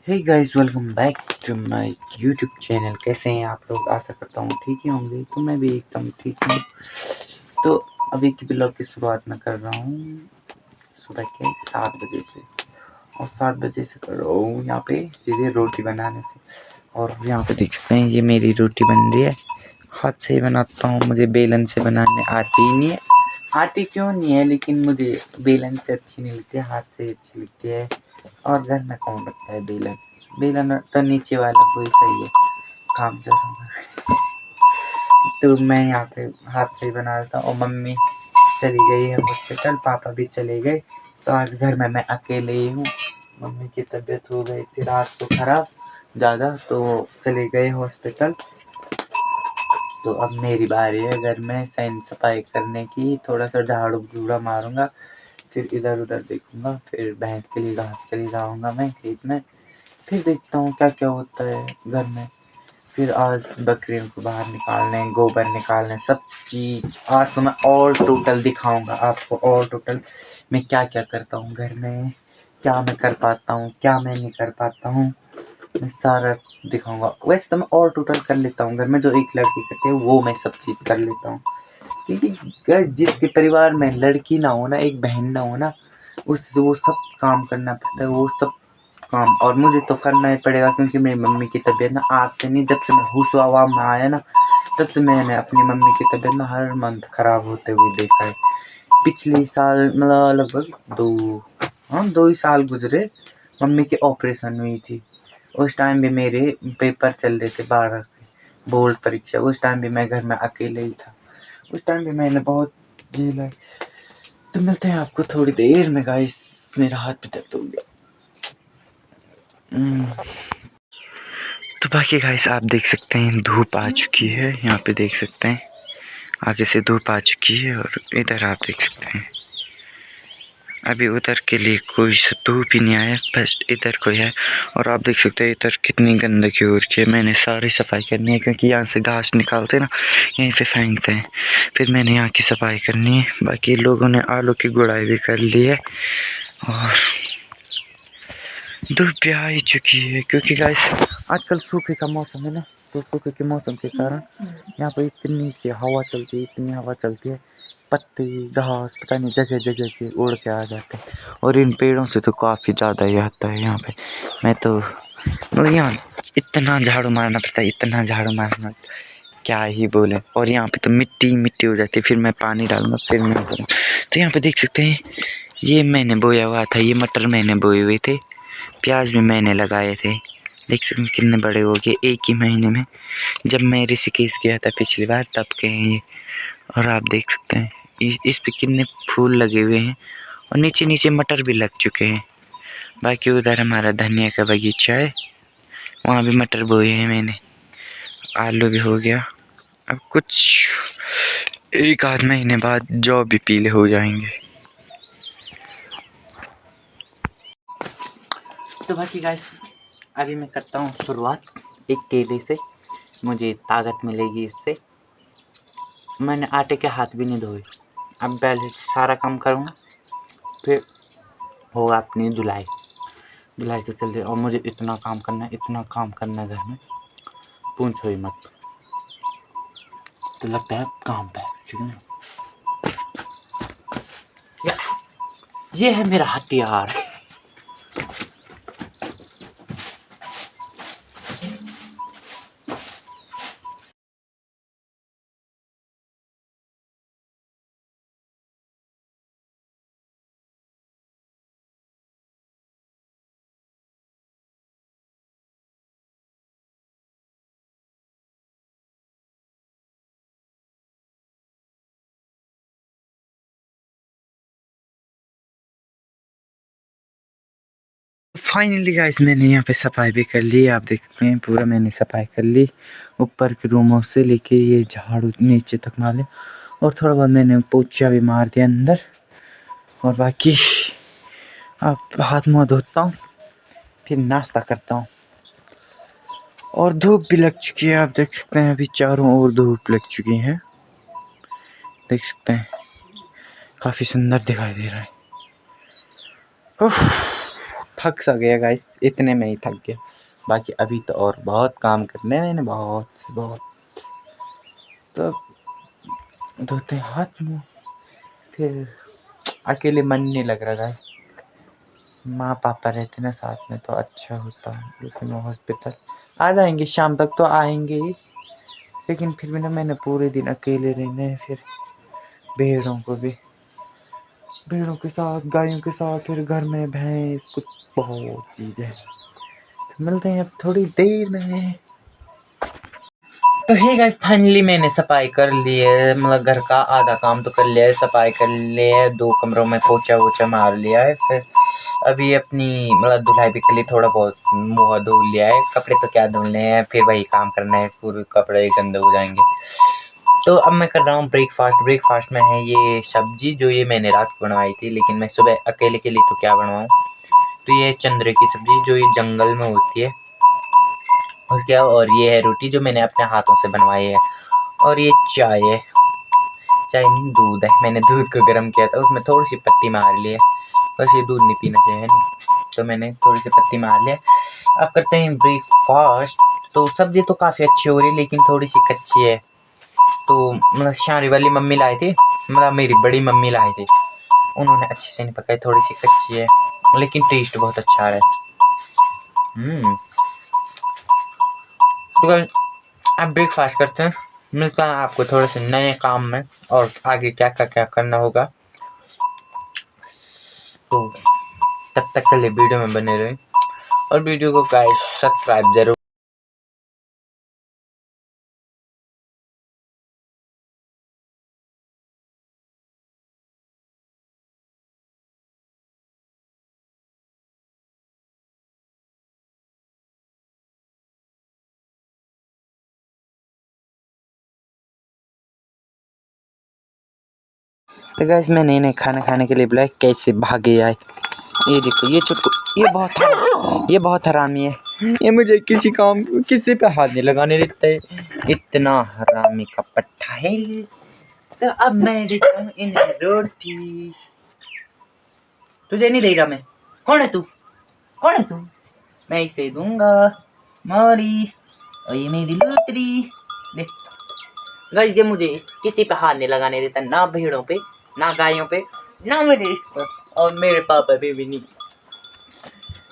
Hey guys, welcome back to my YouTube channel. कैसे हैं आप लोग? आशा करता हूँ ठीक ही होंगे। तो मैं भी एकदम ठीक हूँ। तो अभी की ब्लॉग की शुरुआत मैं कर रहा हूँ सुबह के 7 बजे से, और 7 बजे से कर रहा हूँ यहाँ पे सीधे रोटी बनाने से। और यहाँ पे देख सकते हैं ये मेरी रोटी बन रही है। हाथ से ही बनाता हूँ, मुझे बेलन से बनाने आती ही नहीं है। आती क्यों नहीं है, लेकिन मुझे बेलन से अच्छी नहीं लगती है, हाथ से अच्छी लगती है। और घर में कौन रखता है बेलन? बेलन तो नीचे वाला कोई सही है काम चल। तो मैं यहाँ पे हाथ से ही बना देता हूँ। और मम्मी चली गई है हॉस्पिटल, पापा भी चले गए, तो आज घर में मैं अकेले ही हूँ। मम्मी की तबीयत हो गई थी रात को ख़राब ज़्यादा, तो चले गए हॉस्पिटल। तो अब मेरी बारी है घर में सैन सफाई करने की। थोड़ा सा झाड़ू झूड़ा मारूंगा, फिर इधर उधर देखूंगा, फिर भैंस के लिए घास के लिए जाऊँगा मैं खेत में। फिर देखता हूँ क्या क्या होता है घर में। फिर आज बकरियों को बाहर निकालने, गोबर निकालने, सब चीज़ आज तो मैं ऑल टोटल दिखाऊंगा आपको। ऑल टोटल मैं क्या क्या करता हूँ घर में, क्या मैं कर पाता हूँ, क्या मैं नहीं कर पाता हूँ, मैं सारा दिखाऊंगा। वैसे तो मैं ऑल टोटल कर लेता हूँ घर में, जो एक लड़की करती है वो मैं सब चीज़ कर लेता हूँ। क्योंकि जिसके परिवार में लड़की ना हो ना, एक बहन ना हो ना, उससे वो सब काम करना पड़ता है, वो सब काम। और मुझे तो करना ही पड़ेगा, क्योंकि मेरी मम्मी की तबीयत ना आज से नहीं, जब से मैं होश हवा में आया ना, तब से मैंने अपनी मम्मी की तबीयत ना हर मंथ ख़राब होते हुए देखा है। पिछले साल मतलब लगभग 2 ही साल गुजरे, मम्मी की ऑपरेशन हुई थी। उस टाइम भी मेरे पेपर चल रहे थे 12 के बोर्ड परीक्षा। उस टाइम भी मैं घर में अकेले ही था। उस टाइम भी मैंने बहुत झेला है। तो मिलते हैं आपको थोड़ी देर में गाइस। मेरा हाथ भी दर्द हो गया। तो बाकी गाइस आप देख सकते हैं धूप आ चुकी है, यहाँ पे देख सकते हैं आगे से धूप आ चुकी है। और इधर आप देख सकते हैं अभी उधर के लिए कोई धूप ही नहीं आया, बस इधर कोई है। और आप देख सकते हैं इधर कितनी गंदगी हो रखी है। मैंने सारी सफाई करनी है, क्योंकि यहाँ से घास निकालते ना यहीं पे फेंकते हैं। फिर मैंने यहाँ की सफाई करनी है। बाकी लोगों ने आलू की गुड़ाई भी कर ली है, और धूप भी आ ही चुकी है। क्योंकि गाइस आजकल सूखे का मौसम है ना, तो सूखे के मौसम के कारण यहाँ पर इतनी सी हवा चलती है, इतनी हवा चलती है, पत्ते घास पता नहीं जगह जगह के उड़ के आ जाते हैं। और इन पेड़ों से तो काफ़ी ज़्यादा ही आता है यहाँ पे। मैं तो मतलब यहाँ इतना झाड़ू मारना पड़ता है, इतना झाड़ू मारना क्या ही बोले। और यहाँ पे तो मिट्टी मिट्टी हो जाती है, फिर मैं पानी डालूंगा, फिर मैं करूँ। तो यहाँ पे देख सकते हैं ये मैंने बोया हुआ था, ये मटर मैंने बोए हुए थे, प्याज भी मैंने लगाए थे। देख सकते हैं कितने बड़े हो गए एक ही महीने में। जब मैं ऋषिकेश गया था पिछली बार तब के हैं ये। और आप देख सकते हैं इस पे कितने फूल लगे हुए हैं, और नीचे नीचे मटर भी लग चुके हैं। बाकी उधर हमारा धनिया का बगीचा है, वहाँ भी मटर बोए हैं मैंने, आलू भी हो गया। अब कुछ 1 आध महीने बाद जौ भी पीले हो जाएंगे। तो बाकी गाइस अभी मैं करता हूँ शुरुआत एक केले से, मुझे ताकत मिलेगी इससे। मैंने आटे के हाथ भी नहीं धोए, अब पहले सारा काम करूँगा, फिर होगा अपनी धुलाई। धुलाई तो चल रही है, और मुझे इतना काम करना है, इतना काम करना है घर में, पूछो ही मत। तो लगता है काम पे, ठीक है ना। ये है मेरा हथियार। फाइनली गाइस मैंने यहाँ पे सफाई भी कर ली, आप देख सकते हैं पूरा मैंने सफाई कर ली, ऊपर के रूमों से लेके ये झाड़ू नीचे तक मार लिया। और थोड़ा बहुत मैंने पोछा भी मार दिया अंदर। और बाकी अब हाथ मुँह धोता हूँ, फिर नाश्ता करता हूँ। और धूप भी लग चुकी है, आप देख सकते हैं अभी चारों ओर धूप लग चुकी है, देख सकते हैं काफ़ी सुंदर दिखाई दे रहा है। थक सा गया गाइस, इतने में ही थक गया। बाकी अभी तो और बहुत काम करने हैं मैंने, बहुत। तो धोते हाथ मुँह, फिर अकेले मन नहीं लग रहा गाइस। माँ पापा रहते ना साथ में तो अच्छा होता, लेकिन वो हॉस्पिटल आ जाएंगे, शाम तक तो आएंगे ही, लेकिन फिर भी ना मैंने पूरे दिन अकेले रहना है। फिर भेड़ों के साथ, गायों के साथ, फिर घर में भैंस, कुछ बहुत चीज़ें। तो मिलते हैं अब थोड़ी देर में। तो हे गाइस, फाइनली मैंने सफाई कर ली है, मतलब घर का आधा काम तो कर लिया है, सफाई कर लिया है, 2 कमरों में पोछा वोछा मार लिया है। फिर अभी अपनी मतलब धुलाई भी कर ली, थोड़ा बहुत मुँह धो लिया है, कपड़े तो क्या धुलने हैं, फिर वही काम करना है, पूरे कपड़े गंदे हो जाएंगे। तो अब मैं कर रहा हूँ ब्रेकफास्ट में है ये सब्जी, जो ये मैंने रात को बनवाई थी, लेकिन मैं सुबह अकेले के लिए तो क्या बनवाऊँ। तो ये चंद्रे की सब्जी, जो ये जंगल में होती है, और क्या, और ये है रोटी जो मैंने अपने हाथों से बनवाई है, और ये चाय नहीं, दूध है। मैंने दूध को गर्म किया था, उसमें थोड़ी सी पत्ती मार ली है, बस ये दूध नहीं पीना चाहिए नहीं, तो मैंने थोड़ी सी पत्ती मार लिया। अब करते हैं ब्रेकफास्ट। तो सब्जी तो काफ़ी अच्छी हो रही है, लेकिन थोड़ी सी कच्ची है। तो मतलब शारी वाली मम्मी लाई थी, मतलब मेरी बड़ी मम्मी लाई थी, उन्होंने अच्छे से नहीं पकाई, थोड़ी सी कच्ची है, लेकिन टेस्ट बहुत अच्छा है। तो अब ब्रेकफास्ट करते हैं, मिलता है आपको थोड़े से नए काम में, और आगे क्या करना होगा। तो तब तक के लिए वीडियो में बने रहें, और वीडियो को गाइस सब्सक्राइब जरूर। तो गाइस, मैंने इन्हें खाना खाने के लिए बुलाया, कैसे भागे आए। ये देखो, ये छुटकू, ये बहुत हरामी है, ये मुझे किसी पे हाथ नहीं लगाने देता है, इतना हरामी का पट्टा है। तो अब मैं देता हूँ इन्हें रोटी। तुझे नहीं देगा मैं, कौन है तू, मैं इसे दूंगा मोरी, और ये मेरी लूटरी। देख गाइस, ये मुझे किसी पे हाथ नहीं लगाने देता, ना भेड़ों पे, ना गायों पे, ना मेरे इस पर, और मेरे पापा पे भी नहीं।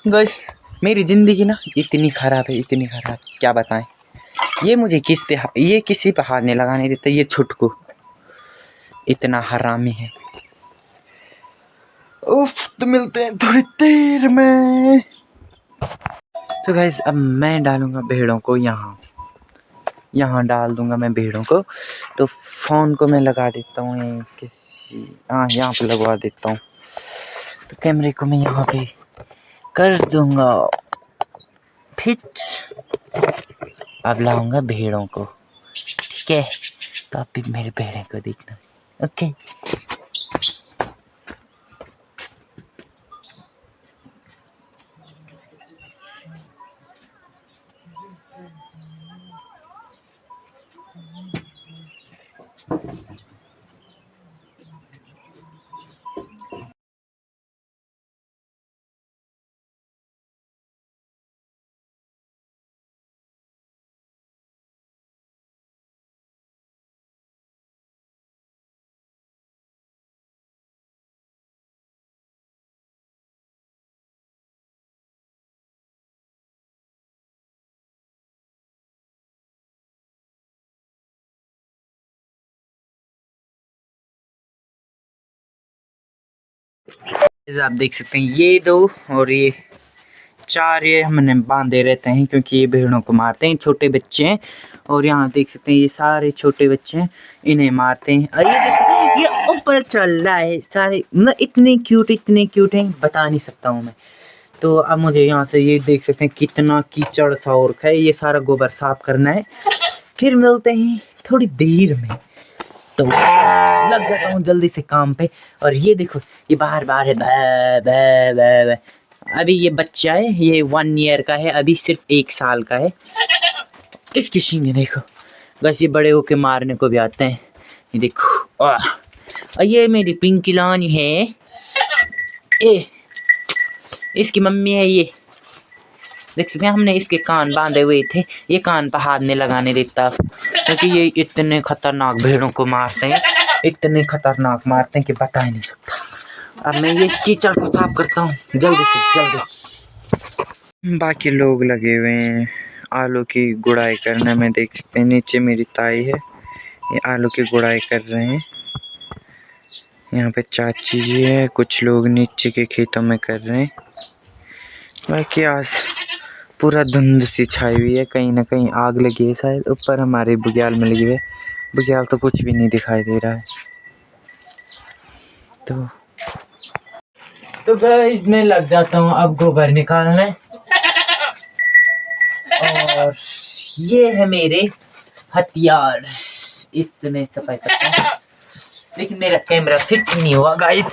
गाइस, मेरी जिंदगी ना इतनी खराब है, क्या बताएं। ये किसी पे हाथ नहीं लगाने देता, ये छुटकू इतना हरामी है। उफ, तो मिलते हैं थोड़ी देर में। तो गाइस, अब मैं डालूंगा भेड़ों को यहाँ डाल दूंगा मैं भेड़ों को। तो फ़ोन को मैं लगा देता हूँ यहाँ पे लगवा देता हूँ। तो कैमरे को मैं यहाँ पे कर दूंगा फिक्स। अब लाऊंगा भेड़ों को, ठीक है। तो आप भी मेरे भेड़ों को देखना, ओके। आप देख सकते हैं, ये 2 और ये 4 ये हमने बांधे रहते हैं, क्योंकि ये भेड़ों को मारते हैं, छोटे बच्चे हैं। और यहाँ देख सकते हैं, ये सारे छोटे बच्चे हैं, इन्हें मारते हैं। और ये ऊपर चल रहा है, सारे मतलब इतने क्यूट हैं, बता नहीं सकता हूँ मैं। तो अब मुझे यहाँ से ये देख सकते हैं कितना कीचड़ सा हो रखा है, ये सारा गोबर साफ करना है। फिर मिलते हैं थोड़ी देर में, तो लग जाता हूँ जल्दी से काम पे। और ये देखो, ये बार है, बे, बे, बे, बे। अभी ये बच्चा है, ये 1 ईयर का है, अभी सिर्फ 1 साल का है। इसकी सींग देखो, बस ये बड़े होके मारने को भी आते हैं। ये देखो, और ये मेरी पिंकी लानी है, इसकी मम्मी है ये, देख सकते हैं। हमने इसके कान बांधे हुए थे, ये कान पर हाथ नहीं लगाने देता क्योंकि ये इतने खतरनाक भेड़ों को मारते हैं, इतने खतरनाक मारते हैं कि बता ही नहीं सकता। अब मैं ये कीचड़ को साफ करता हूँ जल्दी से जल्दी। बाकी लोग लगे हुए हैं आलू की गुड़ाई करने में, देख सकते हैं। नीचे मेरी ताई है, ये आलू की गुड़ाई कर रहे हैं। यहाँ पे चाची जी है, कुछ लोग नीचे के खेतों में कर रहे हैं। बाकी आज पूरा धुंध सी छाई हुई है, कहीं ना कहीं आग लगी है शायद। ऊपर हमारे बुग्याल में लगी है, बुग्याल तो कुछ भी नहीं दिखाई दे रहा है। तो गाइस मैं लग जाता हूँ अब गोबर निकालने। और ये है मेरे हथियार, इससे मैं सफाई करता हूँ, लेकिन मेरा कैमरा फिट नहीं हुआ गाइस।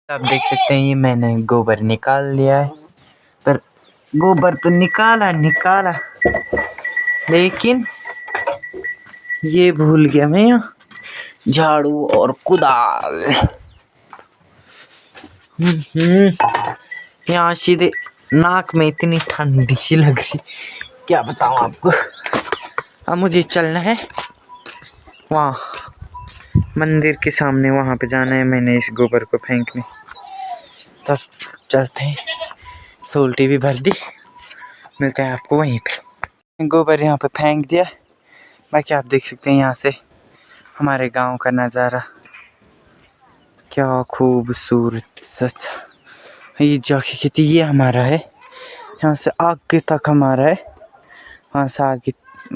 आप देख सकते हैं ये मैंने गोबर निकाल लिया है, पर गोबर तो निकाला, लेकिन ये भूल गया मैं यहाँ झाड़ू और कुदाल। यहाँ सीधे नाक में इतनी ठंडी सी लग रही, क्या बताऊँ आपको। अब मुझे चलना है वहाँ मंदिर के सामने, वहाँ पे जाना है मैंने इस गोबर को फेंकने। तब चलते हैं, सोल्टी भी भर दी, मिलते हैं आपको वहीं पे। गोबर यहाँ पे फेंक दिया। बाकी आप देख सकते हैं यहाँ से हमारे गांव का नज़ारा, क्या खूबसूरत सच। ये जगह खेती ये हमारा है, यहाँ से आगे तक हमारा है, वहाँ से आगे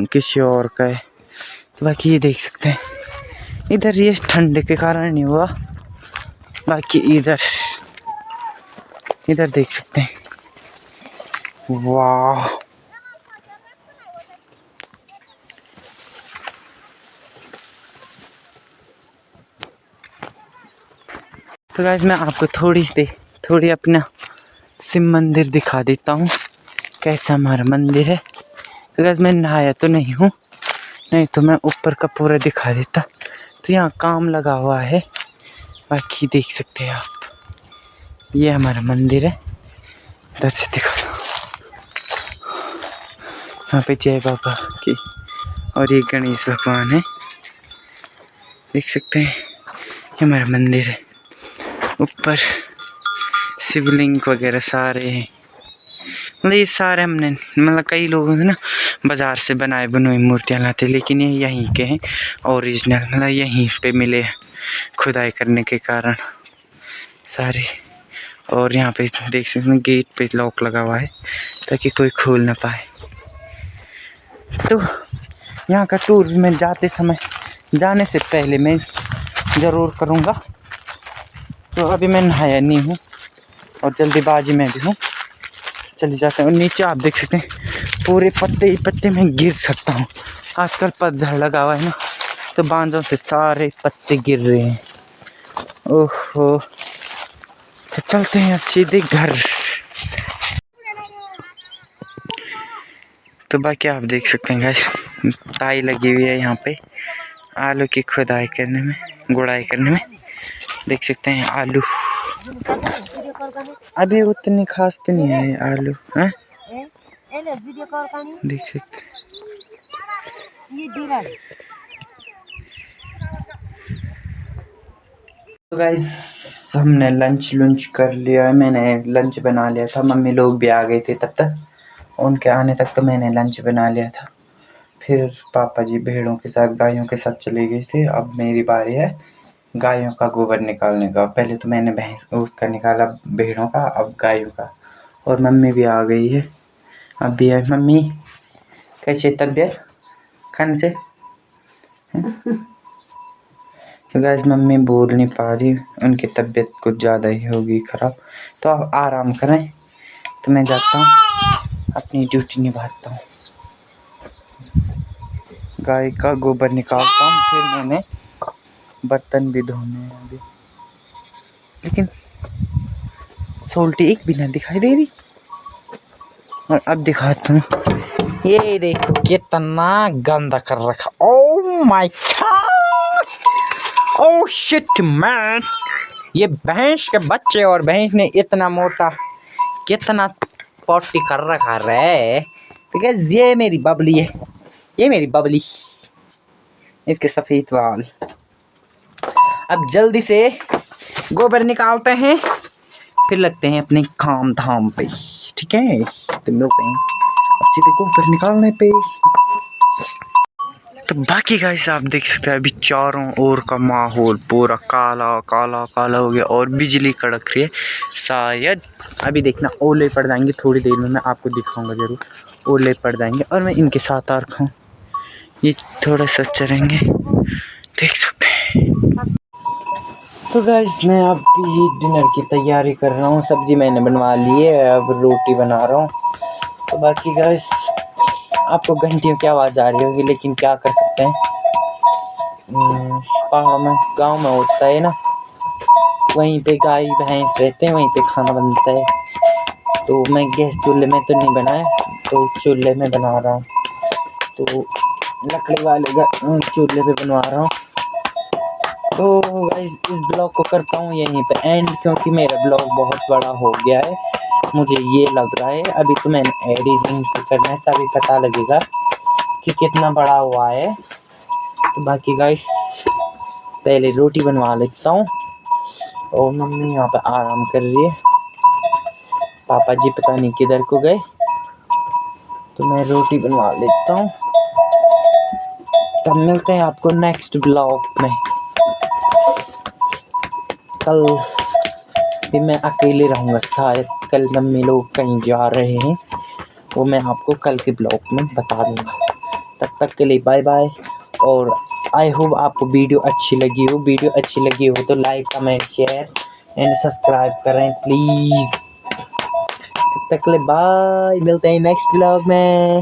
किसी और का है। तो बाकी ये देख सकते हैं, इधर ये ठंड के कारण नहीं हुआ, बाकी इधर देख सकते हैं, वाह। तो गाइस मैं आपको थोड़ी अपना शिव मंदिर दिखा देता हूँ, कैसा हमारा मंदिर है। तो गाइस मैं नहाया तो नहीं हूँ, नहीं तो मैं ऊपर का पूरा दिखा देता। तो यहाँ काम लगा हुआ है, बाकी देख सकते हैं आप, ये हमारा मंदिर है। इधर से दिखा दो, यहाँ पे जय बाबा की, और ये गणेश भगवान है, देख सकते हैं। ये हमारा मंदिर है, ऊपर शिवलिंग वगैरह सारे हैं। मतलब ये सारे हमने, मतलब कई लोगों ने ना बाज़ार से बनाई मूर्तियाँ लाते, लेकिन ये यहीं के हैं ओरिजिनल, मतलब यहीं पे मिले खुदाई करने के कारण सारे। और यहाँ पे देख सकते हैं गेट पे लॉक लगा हुआ है ताकि कोई खोल ना पाए। तो यहाँ का टूर मैं जाने से पहले मैं ज़रूर करूँगा। तो अभी मैं नहाया नहीं हूँ और जल्दीबाजी में भी हूँ, चले जाते हैं। और नीचे आप देख सकते हैं पूरे पत्ते ही पत्ते में गिर सकता हूँ। आजकल पतझड़ लगा हुआ है ना, तो बांधों से सारे पत्ते गिर रहे हैं। ओहो, तो चलते हैं अब सीधे घर। तो बाकी आप देख सकते हैं गाइस, ताई लगी हुई है यहाँ पे आलू की खुदाई करने में, गुड़ाई करने में। देख सकते हैं आलू अभी उतनी खास तो नहीं है आलू, हैं? देख सकते हैं। तो गाइस हमने लंच कर लिया है, मैंने लंच बना लिया था, मम्मी लोग भी आ गए थे तब तक, उनके आने तक तो मैंने लंच बना लिया था। फिर पापा जी भेड़ों के साथ गायों के साथ चले गए थे, अब मेरी बारी है। गायों का गोबर निकालने का। पहले तो मैंने भैंस उसका निकाला, भेड़ों का, अब गायों का। और मम्मी भी आ गई है, अब भी है। मम्मी कैसी तबीयत खाने से? तो गाइस मम्मी बोल नहीं पा रही, उनकी तबीयत कुछ ज़्यादा ही होगी ख़राब, तो आप आराम करें। तो मैं जाता हूँ, अपनी ड्यूटी निभाता हूँ, गाय का गोबर निकालता हूँ। फिर मैंने बर्तन भी धोने हैं अभी, लेकिन सोल्टी एक भी नहीं दिखाई दे रही। और अब दिखाता हूँ, ये देखो कितना गंदा कर रखा। Oh my God, oh shit man, ये भैंस के बच्चे, और भैंस ने इतना मोटा कितना पॉटी कर रखा है। तो क्या, ये मेरी बबली है, ये मेरी बबली, इसके सफेद बाल। अब जल्दी से गोबर निकालते हैं, फिर लगते हैं अपने काम धाम पे, ठीक है? तो मिलते हैं अब सीधे गोबर निकालने पे। तो बाकी गाइस आप देख सकते हैं, अभी चारों ओर का माहौल पूरा काला काला काला हो गया और बिजली कड़क रही है। शायद अभी देखना ओले पड़ जाएंगे थोड़ी देर में, मैं आपको दिखाऊंगा ज़रूर। ओले पड़ जाएंगे और मैं इनके साथ आ रखा हूँ, ये थोड़ा सा चलेंगे, देख सकते हैं। तो गाइस मैं अभी डिनर की तैयारी कर रहा हूँ, सब्जी मैंने बनवा ली है, अब रोटी बना रहा हूँ। तो बाकी गाइस आपको घंटियों की आवाज़ आ रही होगी, लेकिन क्या कर सकते हैं, पहाड़ों में, गांव में होता है ना, वहीं पे गाय भैंस रहते हैं, वहीं पे खाना बनता है। तो मैं गैस चूल्हे में तो नहीं बनाया, तो चूल्हे में बना रहा हूँ, तो लकड़ी वाले चूल्हे पे बनवा रहा हूँ। तो गाइस इस ब्लॉग को करता हूँ यहीं पे एंड, क्योंकि मेरा ब्लॉग बहुत बड़ा हो गया है, मुझे ये लग रहा है। अभी तो मैंने एडिटिंग करना है, तभी पता लगेगा कि कितना बड़ा हुआ है। तो बाकी गाइस पहले रोटी बनवा लेता हूँ, और मम्मी यहाँ पे आराम कर रही है, पापा जी पता नहीं किधर को गए। तो मैं रोटी बनवा लेता हूँ, तब मिलते हैं आपको नेक्स्ट ब्लॉग में। कल भी मैं अकेले रहूँगा शायद, कल मम्मी लोग कहीं जा रहे हैं, वो मैं आपको कल के ब्लॉग में बता दूँगा। तब तक के लिए बाय बाय, और आई होप आपको वीडियो अच्छी लगी हो। वीडियो अच्छी लगी हो तो like comment share and subscribe करें प्लीज़। तब तक के लिए बाय, मिलते हैं नेक्स्ट ब्लॉग में।